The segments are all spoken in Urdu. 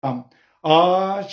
آج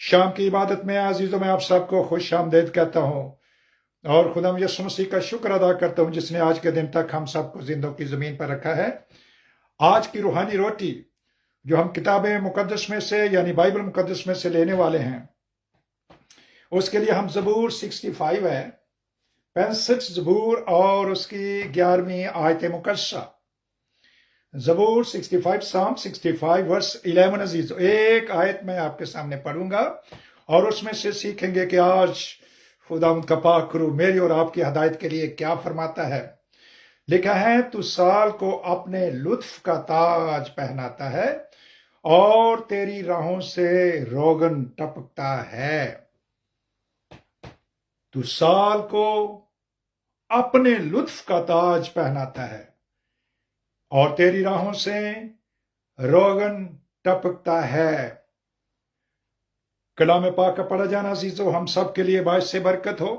شام کی عبادت میں عزیزوں میں آپ سب کو خوش آمدید کہتا ہوں اور خدا یسوع مسیح کا شکر ادا کرتا ہوں جس نے آج کے دن تک ہم سب کو زندوں کی زمین پر رکھا ہے۔ آج کی روحانی روٹی جو ہم کتاب مقدس میں سے یعنی بائبل مقدس میں سے لینے والے ہیں، اس کے لیے ہم زبور 65 ہے، 65 زبور اور اس کی 11ویں آیت مقدسہ، زبور 65 سام 65 ورس 11 عزیز، ایک آیت میں آپ کے سامنے پڑھوں گا اور اس میں سے سیکھیں گے کہ آج خدا کا پاک روح میری اور آپ کی ہدایت کے لیے کیا فرماتا ہے۔ لکھا ہے، تو سال کو اپنے لطف کا تاج پہناتا ہے اور تیری راہوں سے روغن ٹپکتا ہے۔ تو سال کو اپنے لطف کا تاج پہناتا ہے اور تیری راہوں سے روغن ٹپکتا ہے۔ کلام پاک کا پڑھا جانا عزیزو ہم سب کے لیے باعث سے برکت ہو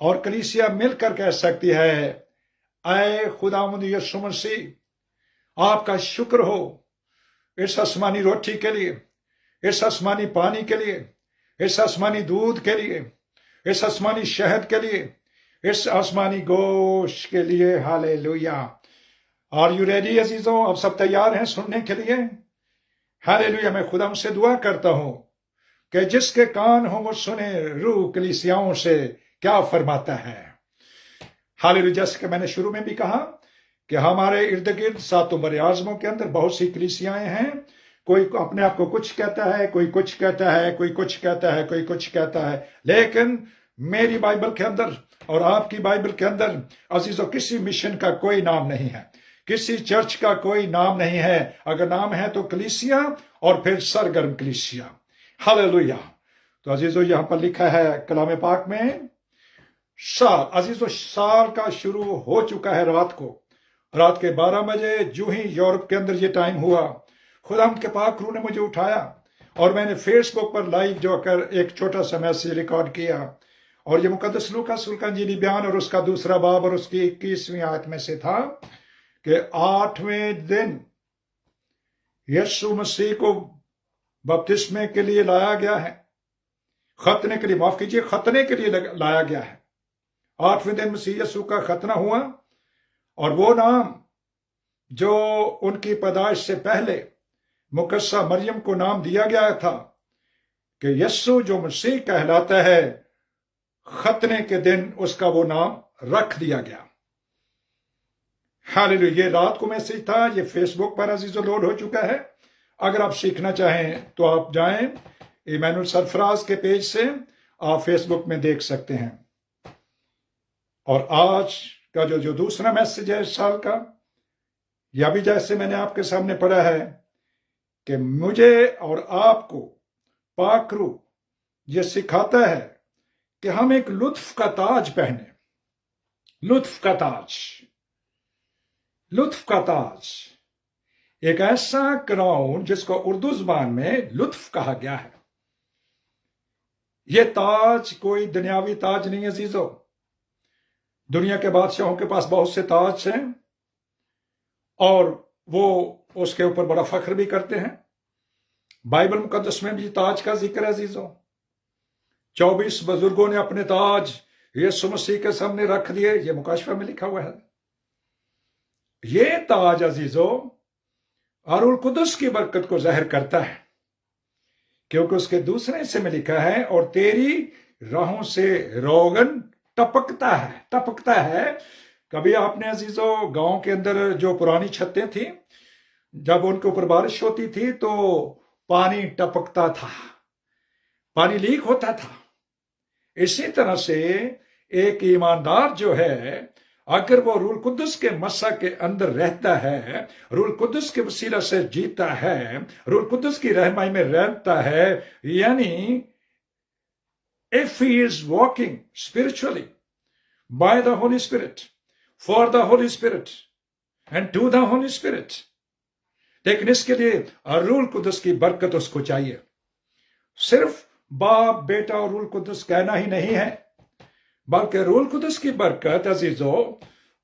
اور کلیسیا مل کر کہہ سکتی ہے، اے خداوند یسوع مسیح، آپ کا شکر ہو اس آسمانی روٹی کے لیے، اس آسمانی پانی کے لیے، اس آسمانی دودھ کے لیے، اس آسمانی شہد کے لیے، اس آسمانی گوشت کے لیے۔ ہالےلویا۔ آر یو ریڈی عزیزوں؟ آپ سب تیار ہیں سننے کے لیے؟ ہالےلویا۔ میں خدا سے دعا کرتا ہوں کہ جس کے کان ہوں وہ سنے روح کلیسیاؤں سے کیا فرماتا ہے۔ ہالےلویا۔ جیسے کہ میں نے شروع میں بھی کہا کہ ہمارے ارد گرد 7 بر اعظموں کے اندر بہت سی کلیسیائیں ہیں، کوئی اپنے آپ کو کچھ کہتا ہے، کوئی کچھ کہتا ہے، کوئی کچھ کہتا ہے، کوئی کچھ کہتا ہے، لیکن میری بائبل کے اندر اور آپ کی بائبل کے اندر عزیزو کسی مشن کا کوئی نام نہیں ہے، کسی چرچ کا کوئی نام نہیں ہے۔ اگر نام ہے تو کلیسیا اور پھر سرگرم کلیسیا۔ ہالےلویا۔ تو عزیزو یہاں پر لکھا ہے کلام پاک میں، سال عزیزو سال کا شروع ہو چکا ہے رات کے 12 بجے، جو ہی یورپ کے اندر یہ ٹائم ہوا، خدا کے پاک روح نے مجھے اٹھایا اور میں نے فیس بک پر لائیو جو کر ایک چھوٹا سا میسج ریکارڈ کیا، اور یہ مقدس لوکا کا انجیلی بیان اور اس کا 2 باب اور اس کی 21ویں آیت میں سے تھا کہ 8ویں دن یسوع مسیح کو بپتسمے کے لیے لایا گیا ہے، ختنے کے لیے، معاف کیجیے، ختنے کے لیے لایا گیا ہے۔ 8ویں دن مسیح یسوع کا ختنہ ہوا اور وہ نام جو ان کی پیدائش سے پہلے مقدسہ مریم کو نام دیا گیا تھا کہ یسوع جو مسیح کہلاتا ہے، ختنے کے دن اس کا وہ نام رکھ دیا گیا۔ ہالےلویا۔ یہ رات کو میسج تھا، یہ فیس بک پر عزیزو لوڈ ہو چکا ہے۔ اگر آپ سیکھنا چاہیں تو آپ جائیں ایمینول سرفراز کے پیج سے، آپ فیس بک میں دیکھ سکتے ہیں۔ اور آج کا جو دوسرا میسج ہے اس سال کا، یا بھی جیسے میں نے آپ کے سامنے پڑھا ہے کہ مجھے اور آپ کو پاک روح یہ سکھاتا ہے کہ ہم ایک لطف کا تاج پہنے۔ لطف کا تاج، لطف کا تاج، ایک ایسا کراؤن جس کو اردو زبان میں لطف کہا گیا ہے۔ یہ تاج کوئی دنیاوی تاج نہیں عزیزو۔ دنیا کے بادشاہوں کے پاس بہت سے تاج ہیں اور وہ اس کے اوپر بڑا فخر بھی کرتے ہیں۔ بائبل مقدس میں بھی تاج کا ذکر ہے عزیزو۔ 24 بزرگوں نے اپنے تاج یسوع مسیح کے سامنے رکھ دیے، یہ مکاشفہ میں لکھا ہوا ہے۔ یہ تاج عزیزو روح القدس کی برکت کو ظاہر کرتا ہے، کیونکہ اس کے دوسرے حصے میں لکھا ہے، اور تیری راہوں سے روغن ٹپکتا ہے۔ ٹپکتا ہے۔ کبھی آپ نے عزیزو گاؤں کے اندر جو پرانی چھتیں تھیں، جب ان کے اوپر بارش ہوتی تھی تو پانی ٹپکتا تھا، پانی لیک ہوتا تھا۔ اسی طرح سے ایک ایماندار جو ہے، اگر وہ روح القدس کے مسا کے اندر رہتا ہے، روح القدس کے وسیلہ سے جیتا ہے، روح القدس کی رہنمائی میں رہتا ہے، یعنی if he is walking spiritually by the Holy Spirit, for the Holy Spirit and to the Holy Spirit، لیکن اس کے لیے روح القدس کی برکت اس کو چاہیے۔ صرف باپ، بیٹا اور روح القدس کہنا ہی نہیں ہے، بلکہ روح القدس کی برکت عزیزو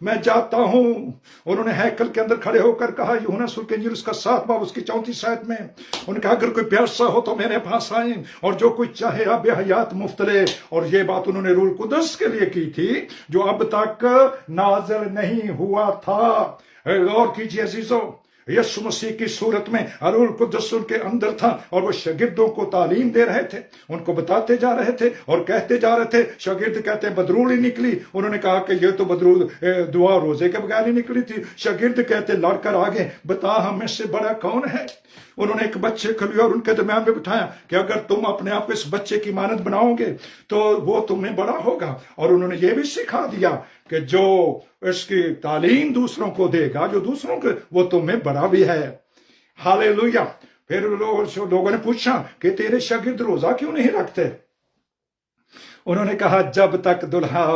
میں جاتا ہوں. انہوں نے ہیکل کے اندر کھڑے ہو کر کہا، یوحنا رسول کے انجیل اس کا 7 باب اس کی 34 آیت میں انہوں نے کہا اگر کوئی پیاسا ہو تو میرے پاس آئیں اور جو کوئی چاہے آب حیات مفت لے. اور یہ بات انہوں نے روح القدس کے لیے کی تھی جو اب تک نازل نہیں ہوا تھا. غور کیجیے عزیزو، یسوع مسیح کی صورت میں روح القدس ان کے اندر تھا اور وہ شاگردوں کو تعلیم دے رہے تھے، ان کو بتاتے جا رہے تھے اور کہتے جا رہے تھے. شاگرد کہتے ہیں بدرول ہی نکلی. انہوں نے کہا کہ یہ تو بدرول دعا روزے کے بغیر ہی نکلی تھی. شاگرد کہتے لڑ کر آگے، بتا ہم میں سے بڑا کون ہے. انہوں نے ایک بچے کو لیا اور ان کے درمیان میں بٹھایا کہ اگر تم اپنے آپ کو اس بچے کی مانند بناؤ گے تو وہ تمہیں بڑا ہوگا. اور انہوں نے یہ بھی سکھا دیا کہ جو اس کی تعلیم دوسروں کو دے گا، جو دوسروں کو، وہ تمہیں بڑا بھی ہے. ہاللیلویہ. پھر لوگوں نے پوچھا کہ تیرے شاگرد روزہ کیوں نہیں رکھتے؟ انہوں نے کہا جب تک دلہا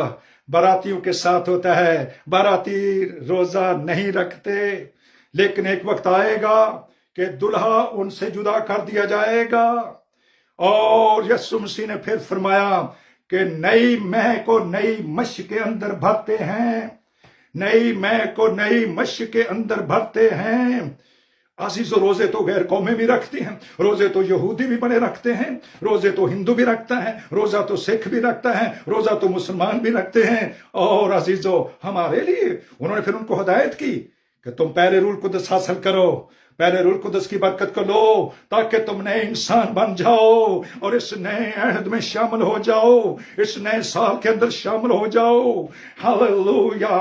باراتیوں کے ساتھ ہوتا ہے باراتی روزہ نہیں رکھتے، لیکن ایک وقت آئے گا کہ دلہا ان سے جدا کر دیا جائے گا. اور یسوع مسیح نے پھر فرمایا کہ نئی مہ کو نئی مشق کے اندر بھرتے ہیں، نئی مہ کو نئی مشق کے اندر بھرتے ہیں. عزیز و روزے تو غیر قومیں بھی رکھتی ہیں، روزے تو یہودی بھی بڑے رکھتے ہیں، روزے تو ہندو بھی رکھتا ہے، روزہ تو سکھ بھی رکھتا ہے، روزہ تو مسلمان بھی رکھتے ہیں. اور عزیزو ہمارے لیے انہوں نے پھر ان کو ہدایت کی کہ تم پہلے روح القدس حاصل کرو، پہلے روح القدس کی برکت کو لو تاکہ تم نئے انسان بن جاؤ اور اس نئے عہد میں شامل ہو جاؤ، اس نئے سال کے اندر شامل ہو جاؤ. ہاللیلویہ.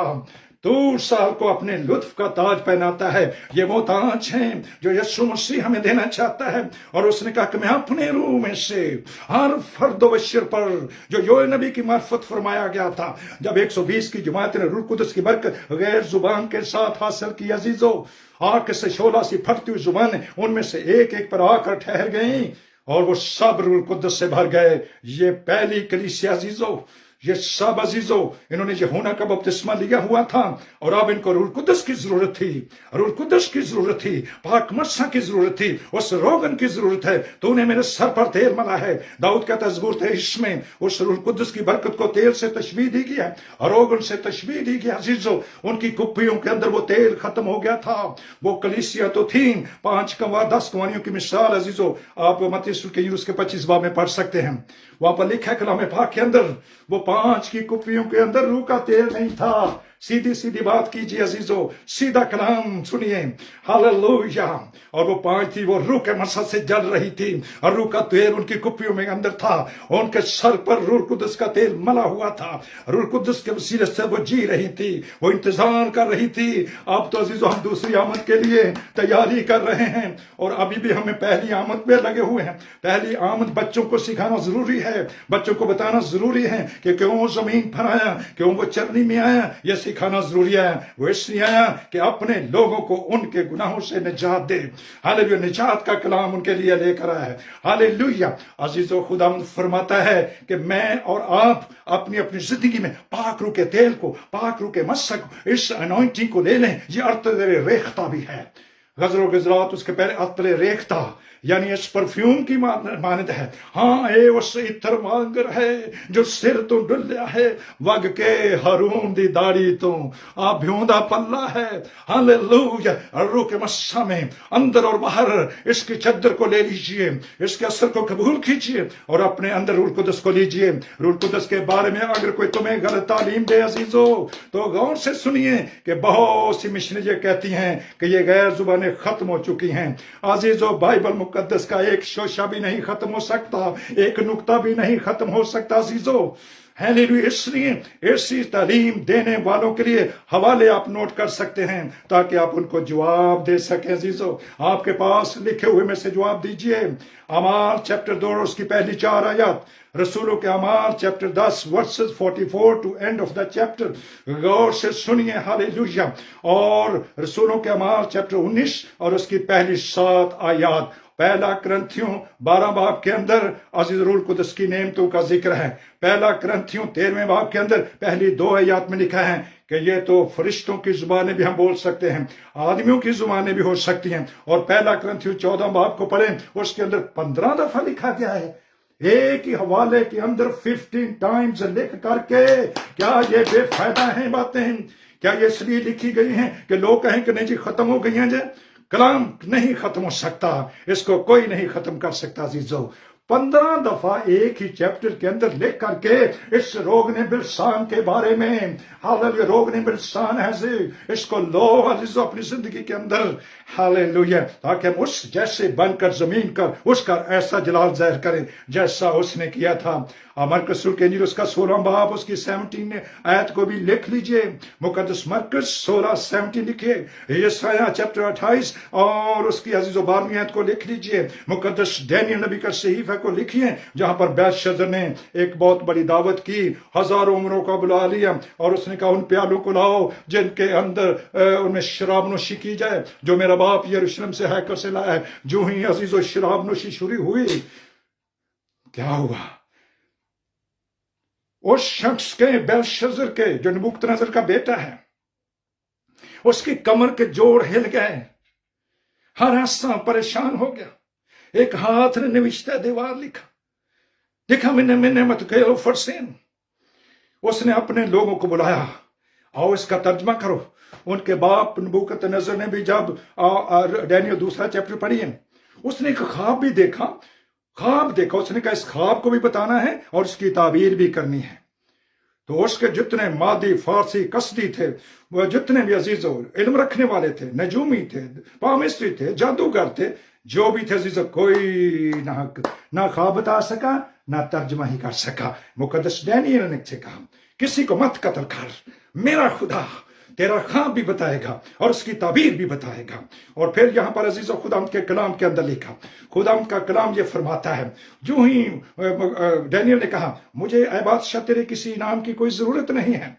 تو سال کو اپنے لطف کا تاج پہناتا ہے. یہ وہ تاج ہے جو یسوع مسیح ہمیں دینا چاہتا ہے. اور اس نے کہا کہ میں اپنے روح میں سے ہر فرد و بشر پر، جو یوئیل نبی کی معرفت فرمایا گیا تھا جب 120 کی جماعت نے روح القدس کی برکت غیر زبان کے ساتھ حاصل کی. عزیزو آگ سے شعلہ سی پھٹتی ہوئی زبانیں ان میں سے ایک ایک پر آ کر ٹھہر گئیں اور وہ سب روح القدس سے بھر گئے. یہ پہلی کلیسیا عزیزو، یہ سب عزیزو انہوں نے یوحنا کا بپتسمہ لیا ہوا تھا اور اب ان کو روح القدس کی ضرورت تھی، روح القدس کی ضرورت تھی، پاک مسح کی ضرورت تھی، اس روغن کی ضرورت ہے. تو نے میرے سر پر تیل ملا ہے. داؤد کہتا ہے زبور 23 میں اس روح القدس کی برکت کو تیل سے تشبیہ دی گیا اور روغن سے تشبیہ دی گیا. عزیزو ان کی کپیوں کے اندر وہ تیل ختم ہو گیا تھا. وہ کلیسیا تو تھی 5 کنوار 10 کنواریوں کی مثال. عزیزو آپ متی رسول کے انجیل کے 25 باب میں پڑھ سکتے ہیں. وہاں پر لکھا ہے کلام پاک کے اندر وہ 5 کی کپیوں کے اندر روح کا تیل نہیں تھا. سیدھی سیدھی بات کیجیے عزیزو، سیدھا کلام سنیے. ہاللیلویہ. اور وہ 5 تھی، وہ روح کے مسح سے جل رہی تھی اور روح کا تیل ان کی کپیوں میں اندر تھا. ان کے سر پر روح القدس کا تیل ملا ہوا تھا. روح القدس کے وسیلے سے وہ جی رہی تھی، وہ انتظار کر رہی تھی. اب تو عزیزو ہم دوسری آمد کے لیے تیاری کر رہے ہیں اور ابھی بھی ہمیں پہلی آمد پہ لگے ہوئے ہیں. پہلی آمد بچوں کو سکھانا ضروری ہے، بچوں کو بتانا ضروری ہے کہ کیوں زمین پر آیا، کیوں وہ چرنی میں آیا. یہ سکھانا ضروری ہے. وہ اس لیے آیا کہ اپنے لوگوں کو ان کے گناہوں سے نجات دے. ہاللیلویہ. نجات کا کلام ان کے لیے لے کر آیا ہے. ہاللیلویہ. عزیزو خدا فرماتا ہے کہ میں اور آپ اپنی اپنی زندگی میں پاک روح کے تیل کو، پاک روح کے مسح کو، اس انوائنٹنگ کو لے لیں. یہ عطر ریختہ بھی ہے. غزل و غزلات اس کے پہلے عطر ریختہ یعنی اس پرفیوم کی مانند ہے. ہاں اے اس عطر وانگر ہے جو سر تو ڈلیا ہے، وگ کے ہارون دی داڑھی تو بھیوندا پلہ ہے. ہاللیلویہ. روح کے مسح میں اندر اور باہر اس کی چادر کو لے لیجئے، اس کے اثر کو قبول کیجئے اور اپنے اندر روح القدس کو لیجئے. روح القدس کے بارے میں اگر کوئی تمہیں غلط تعلیم دے عزیزو تو غور سے سنیے کہ بہت سی مشنریاں کہتی ہیں کہ یہ غیر زبانیں ختم ہو چکی ہیں. عزیزو بائبل مقدس کا ایک شوشہ بھی نہیں ختم ہو سکتا، ایک نقطہ بھی نہیں ختم ہو سکتا. عزیزو ہیلیلویہ. اس لیے ایسی تعلیم دینے والوں کے لیے حوالے آپ نوٹ کر سکتے ہیں تاکہ آپ ان کو جواب دے سکیں. عزیزو آپ کے پاس لکھے ہوئے میں سے جواب دیجئے. اعمال چیپٹر 2 اس کی پہلی 4 آیات، رسولوں کے اعمال chapter 10 verses 44 to end of the chapter. غور سے سنیے. ہاللیلویہ. اور رسولوں کے اعمال چیپٹر 19 اور اس کی پہلی 7 آیات. پہلا کرنتھیوں 12 باب کے اندر عزیز روح القدس کی نعمتوں کا ذکر ہے. پہلا کرنتھیوں 13 باب کے اندر پہلی 2 آیات میں لکھا ہے کہ یہ تو فرشتوں کی زبانیں بھی ہم بول سکتے ہیں، آدمیوں کی زبانیں بھی ہو سکتی ہیں. اور پہلا کرنتھیوں 14 باب کو پڑھیں، اس کے اندر 15 دفعہ لکھا گیا ہے ایک ہی حوالے کے اندر 15 ٹائمز لکھ کر کے. کیا یہ بے فائدہ ہیں باتیں؟ کیا یہ اس لیے لکھی گئی ہیں کہ لوگ کہیں کہ نہیں جی ختم ہو گئی ہیں؟ جی کلام نہیں ختم ہو سکتا، اس کو کوئی نہیں ختم کر سکتا عزیزو۔ 15 دفعہ ایک ہی چیپٹر کے اندر لکھ کر کے اس روگ نے بلسان کے بارے میں، ہاللویا، روگ نے بلسان ہے جی، اس کو لو عزیزو اپنی زندگی کے اندر، ہاللویا، تاکہ ہم اس جیسے بن کر زمین کر اس کا ایسا جلال ظاہر کریں جیسا اس نے کیا تھا۔ مرکز رسول کے انجیل اس کا 16 باب اس کی 17 آیت کو بھی لکھ لیجئے، مقدس مرکز 16:17 لکھیے، یسایہ چیپٹر 28 اور اس کی عزیز و 12ویں آیت کو لکھ لیجئے، مقدس دانیل نبی کا صحیفہ کو لکھیے جہاں پر بیلشزر نے ایک بہت بڑی دعوت کی، ہزاروں عمروں کو بلا لیا اور اس نے کہا ان پیالوں کو لاؤ جن کے اندر ان میں شراب نوشی کی جائے جو میرا باپ یروشلم سے ہیکل سے لایا ہے۔ جو ہی عزیز و شراب نوشی شروع ہوئی، کیا ہوا؟ اس شخص کے، بیلشزر کے، جو نبوکدنضر کا بیٹا ہے، اس کی کمر کے جوڑ ہل گئے، ہر حصہ پریشان ہو گیا۔ ایک ہاتھ نے نوشتہ دیوار لکھا، دیکھا میں مت گئے فرسین۔ اس نے اپنے لوگوں کو بلایا، آؤ اس کا ترجمہ کرو۔ ان کے باپ نبوکدنضر نے بھی جب دانیل 2 چیپٹر پڑھی ہے، اس نے ایک خواب بھی دیکھا، اس نے کہا اس خواب کو بھی بتانا ہے اور اس کی تعبیر بھی کرنی ہے۔ تو اس کے جتنے مادی، فارسی، قصدی تھے، وہ جتنے بھی عزیزوں علم رکھنے والے تھے، نجومی تھے، پامسٹری تھے، جادوگر تھے، جو بھی تھے عزیزوں، کوئی نہ خواب بتا سکا نہ ترجمہ ہی کر سکا۔ مقدس دانیل نے کہا کسی کو مت قتل کر، میرا خدا تیرا خواب بھی بتائے گا اور اس کی تعبیر بھی بتائے گا۔ اور پھر یہاں پر عزیزو خدا کے کلام کے اندر لکھا، خدا کا کلام یہ فرماتا ہے، جو ہی دانیل نے کہا مجھے اے بادشاہ تیرے کسی انعام کی کوئی ضرورت نہیں ہے،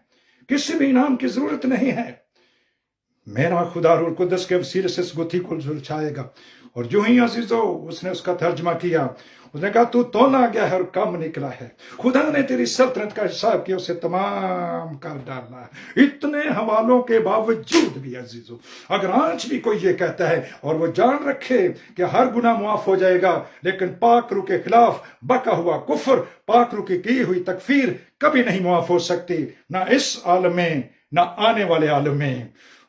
کسی بھی انعام کی ضرورت نہیں ہے، میرا خدا روح القدس کے وسیلے سے اس گتھی کو جھلسائے گا۔ اور جو ہی عزیزو اس نے اس کا ترجمہ کیا، اس نے کہا تو تولا گیا ہے اور کم نکلا ہے، خدا نے تیری سلطنت کا حساب کیا اسے تمام کر ڈالا۔ اتنے حوالوں کے باوجود بھی عزیزو، اگر آج بھی کوئی یہ کہتا ہے اور وہ جان رکھے کہ ہر گناہ معاف ہو جائے گا، لیکن پاک روح کے خلاف بکا ہوا کفر، پاک روح کی ہوئی تکفیر کبھی نہیں معاف ہو سکتی، نہ اس عالم میں نہ آنے والے عالم میں۔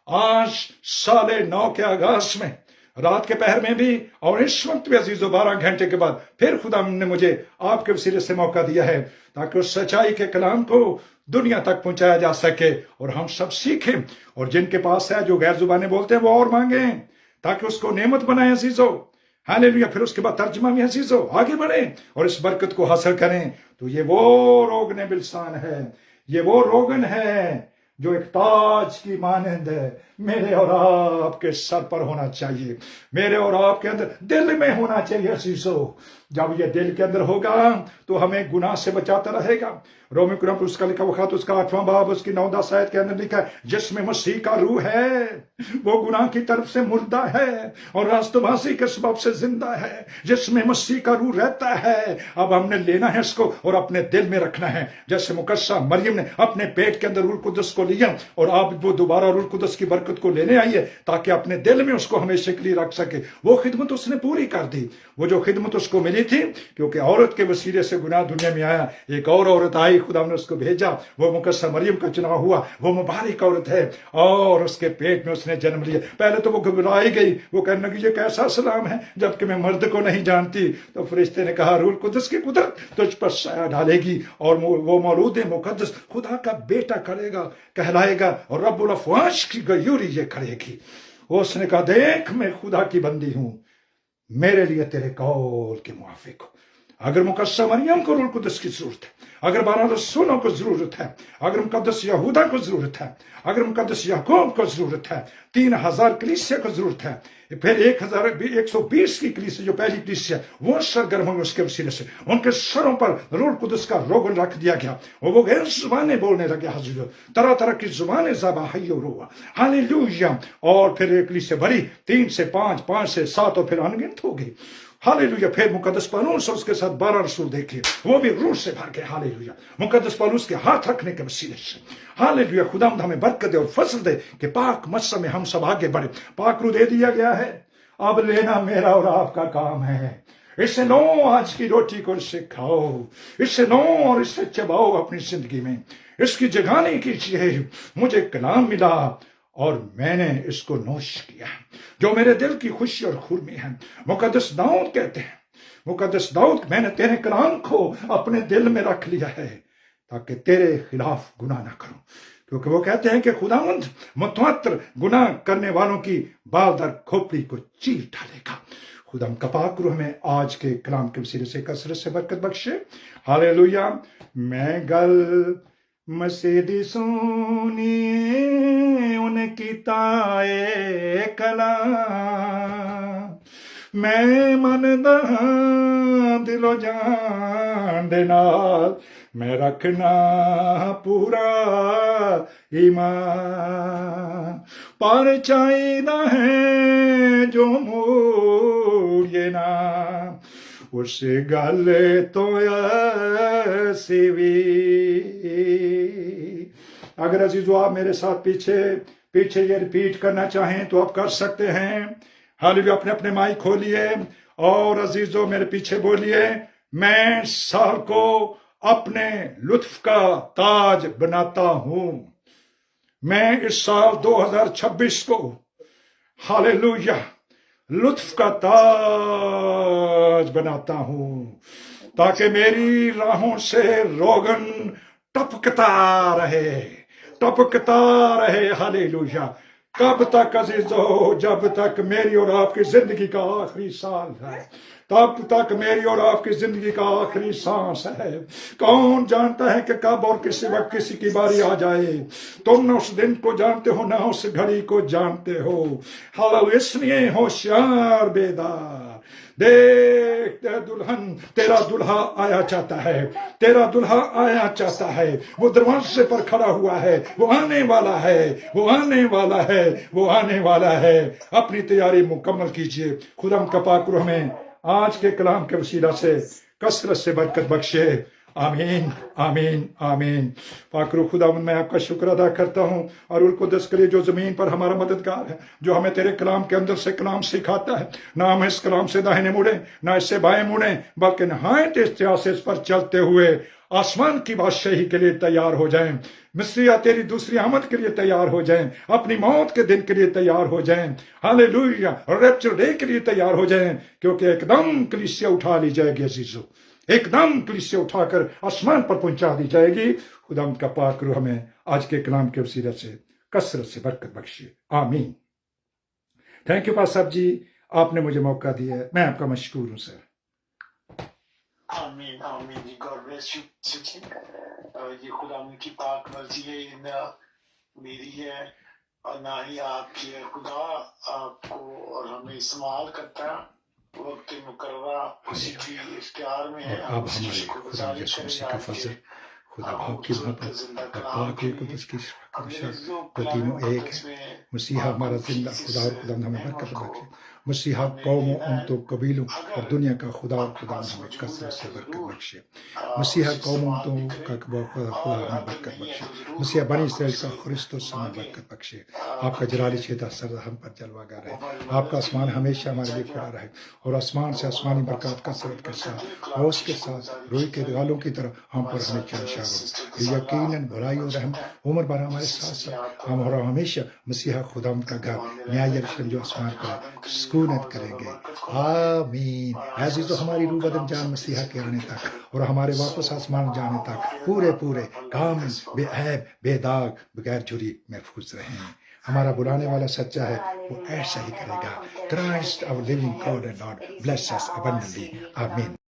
آج سال نو کے آغاز میں، رات کے پہر میں بھی اور اس وقت بھی عزیزو 12 گھنٹے کے بعد پھر خدا نے مجھے آپ کے وسیلے سے موقع دیا ہے تاکہ اس سچائی کے کلام کو دنیا تک پہنچایا جا سکے اور ہم سب سیکھیں، اور جن کے پاس ہے جو غیر زبانیں بولتے ہیں وہ اور مانگیں تاکہ اس کو نعمت بنائیں عزیزو، ہاللیلویا۔ پھر اس کے بعد ترجمہ بھی عزیزو آگے بڑھیں اور اس برکت کو حاصل کریں۔ تو یہ وہ روغن بلسان ہے، یہ وہ روغن ہے جو ایک تاج کی مانند ہے، میرے اور آپ کے سر پر ہونا چاہیے، میرے اور آپ کے اندر دل میں ہونا چاہیے عزیزو۔ جب یہ دل کے اندر ہوگا تو ہمیں گناہ سے بچاتا رہے گا۔ رومی قرآن پر اس کا لکھا خط اس کا 8واں باب اس کی 9-10 آیت کے اندر لکھا ہے، جس میں مسیح کا روح ہے وہ گناہ کی طرف سے مردہ ہے اور راست بازی کے سبب سے زندہ ہے۔ جس میں مسیح کا روح رہتا ہے، اب ہم نے لینا ہے اس کو اور اپنے دل میں رکھنا ہے، جیسے مقدسہ مریم نے اپنے پیٹ کے اندر روح القدس کو لیا اور اب وہ دوبارہ روح القدس کی برکت کو لینے آئی ہے تاکہ اپنے دل میں اس کو ہمیشہ کے لیے رکھ سکے۔ وہ خدمت اس نے پوری کر دی، وہ جو خدمت اس کو ملی تھی، کیونکہ عورت کے وسیلے سے گناہ دنیا میں آیا، ایک اور عورت آئی، خدا نے اس کو بھیجا، وہ مقدسہ مریم کا چناؤ ہوا، وہ مبارک عورت ہے اور اس کے پیٹ میں اس نے جنم لیا۔ پہلے تو وہ گھبرائی گئی، وہ کہنے لگی یہ کیسا سلام ہے جبکہ میں مرد کو نہیں جانتی۔ تو فرشتے نے کہا روح القدس کی قدرت تجھ پر سایہ ڈالے گی اور وہ مولود مقدس خدا کا بیٹا کرے گا، کہلائے گا، اور رب الافواج کی غیوری یہ کرے گی۔ اس نے کہا دیکھ میں خدا کی بندی ہوں، میرے لیے تیرے قول کے موافق ہو۔ اگر مقدسہ مریم کو روح القدس کی ضرورت ہے، اگر 12 رسولوں کو ضرورت ہے، اگر مقدس یہودا کو ضرورت ہے، اگر مقدس یعقوب کو ضرورت ہے، 3000 کلیسیا کو ضرورت ہے، پھر 120 کی کلیسیا جو پہلی کلیسیا وہ سرگرم ہوئی اس کے وسیلے سے، ان کے سروں پر روح القدس کا روغن رکھ دیا گیا اور وہ غیر زبانیں بولنے لگے، حضور طرح طرح کی زبانیں زباحی اور روح، ہاللیلویا۔ اور پھر ایک کلیسیا بڑی 3 سے 5، 5 سے 7 اور پھر انگنت ہو گئی، ہاللیلویا۔ پھر مقدس پالوس اور اس کے ساتھ 12 رسول دیکھیے، وہ بھی روح سے بھر گئے، ہاللیلویا، مقدس پالوس کے ہاتھ رکھنے کے وسیلے سے، ہاللیلویا۔ خداوند ہمیں برکت دے اور فضل دے کہ پاک مسح میں ہم سب آگے بڑھے۔ پاک روح دے دیا گیا ہے، اب لینا میرا اور آپ کا کام ہے۔ اسے لو، آج کی روٹی کو اس سے کھاؤ، اس سے لو اور اس سے چباؤ اپنی زندگی میں، اس کی جگانی کیجیے. مجھے کلام ملا اور میں نے اس کو نوش کیا جو میرے دل کی خوشی اور خرمی ہے. مقدس داؤد کہتے ہیں، مقدس داؤد، میں نے تیرے کلام کو اپنے دل میں رکھ لیا ہے تاکہ تیرے خلاف گناہ نہ کروں. کیونکہ وہ کہتے ہیں کہ خداوند متواتر گناہ کرنے والوں کی بال در کھوپڑی کو چیر ڈالے گا. خدا ہم کا پاک روح میں آج کے کلام کے وسیلے سے کثرت سے برکت بخشے. ہالےلویا. میں گل مسیدی سونی ان کی تائے کلام، میں من دل و جان دے نال میں رکھنا پورا ایمان. پر چاہیدہ ہے جو موڑیے نا اس گل تو ایسی بھی. اگر عزیزو آپ میرے ساتھ پیچھے یہ ریپیٹ کرنا چاہیں تو آپ کر سکتے ہیں. حالیہ اپنے اپنے مائک کھولیے اور عزیزو میرے پیچھے بولیے، میں سال کو اپنے لطف کا تاج بناتا ہوں. میں اس سال 2026 کو ہالےلویا لطف کا تاج بناتا ہوں تاکہ میری راہوں سے روغن ٹپکتا رہے. ہالےلویا. کب تک عزیزو؟ جب تک میری اور آپ کی زندگی کا آخری سال ہے، تب تک میری اور آپ کی زندگی کا آخری سانس ہے. کون جانتا ہے کہ کب اور کسی وقت کسی کی باری آ جائے. تم نہ اس دن کو جانتے ہو نہ اس گھڑی کو جانتے ہو. اس لیے ہوشیار بیدار. دیکھ دلہن، تیرا دلہا آیا چاہتا ہے، تیرا دلہا آیا چاہتا ہے. وہ دروازے پر کھڑا ہوا ہے، وہ آنے والا ہے، وہ آنے والا ہے، وہ آنے والا ہے. اپنی تیاری مکمل کیجئے. خدا ہم کا پاک روح میں آج کے کلام کے وسیلہ سے کثرت سے برکت بخشے. آمین آمین آمین. پاک روح خداوند میں آپ کا شکر ادا کرتا ہوں اور روح القدس کے لیے جو زمین پر ہمارا مددگار ہے، جو ہمیں تیرے کلام کے اندر سے کلام سکھاتا ہے. نہ ہم اس کلام سے داہنے مڑیں نہ اس سے بائیں مڑیں، بلکہ نہایت احتیاط سے اس پر چلتے ہوئے آسمان کی بادشاہی کے لیے تیار ہو جائیں. مسیح تیری دوسری آمد کے لیے تیار ہو جائیں، اپنی موت کے دن کے لیے تیار ہو جائیں. ہالےلویا. ریپچر ڈے کے لیے تیار ہو جائیں، کیونکہ ایک دم کلیسیا اٹھا لی جائے گی عزیزو. ایک دم کلیسیا اٹھا کر آسمان پر پہنچا دی جائے گی. خدا ان کا پاک روح ہمیں آج کے کلام کے وسیلہ سے کثرت سے برکت بخشے. آمین. تھینک یو پاس صاحب جی، آپ نے مجھے موقع دیا ہے، میں آپ کا مشکور ہوں سر. آمین آمین جی. God bless you. یہ خدا کی پاک مرضی ہے، نہ میری ہے اور نہ ہی آپ کی ہے. خدا آپ کو اور ہمیں استعمال کرتا ہے. وقت مقررہ اسی کی اختیار میں ہے. اور اب ہمارے خدا یسوع مسیح کا فضل، خدا باپ کی محبت اور پاک روح القدس کی شرکت جو تینوں ایک ہے. مسیحا ہمارا زندہ خدا اور خدا ہمیں برکت بخشے. مسیحا قوموں، امتوں، قبیلوں اور دنیا کا خدا اور خدا ہمیں کثرت سے برکت بخشے. مسیحا قوموں، امتوں کا خدا ہمیں برکت بخشے. مسیحا بنی اسرائیل کا خرسطس ہمیں برکت بخشے. آپ کا جلالی چھیتا سر ہم پر جلوہ گر رہے. آپ کا آسمان ہمیشہ ہمارے لیے کھڑا رہے اور آسمان سے آسمانی برکات کثرت کے ساتھ اور اس کے ساتھ روئی کے گالوں کی طرح ہم پر ہمیشہ نشان ہو. یقیناً بھلائی اور رحم عمر بھر ہمارے ساتھ ساتھ ہم اور ہمیشہ مسیحا خدا کا گھر نیا یروشلم جو آسمان پر ہے سکونت کریں گے. آمین. عزیزو، ہماری روح بدن جان مسیحا کے آنے تک اور ہمارے واپس آسمان جانے تک پورے کامل، بے عیب، بے داغ، بغیر جھری محفوظ رہیں. ہمارا بلانے والا سچا ہے، وہ ایسا ہی کرے گا. Christ our living God and Lord bless us abundantly. آمین.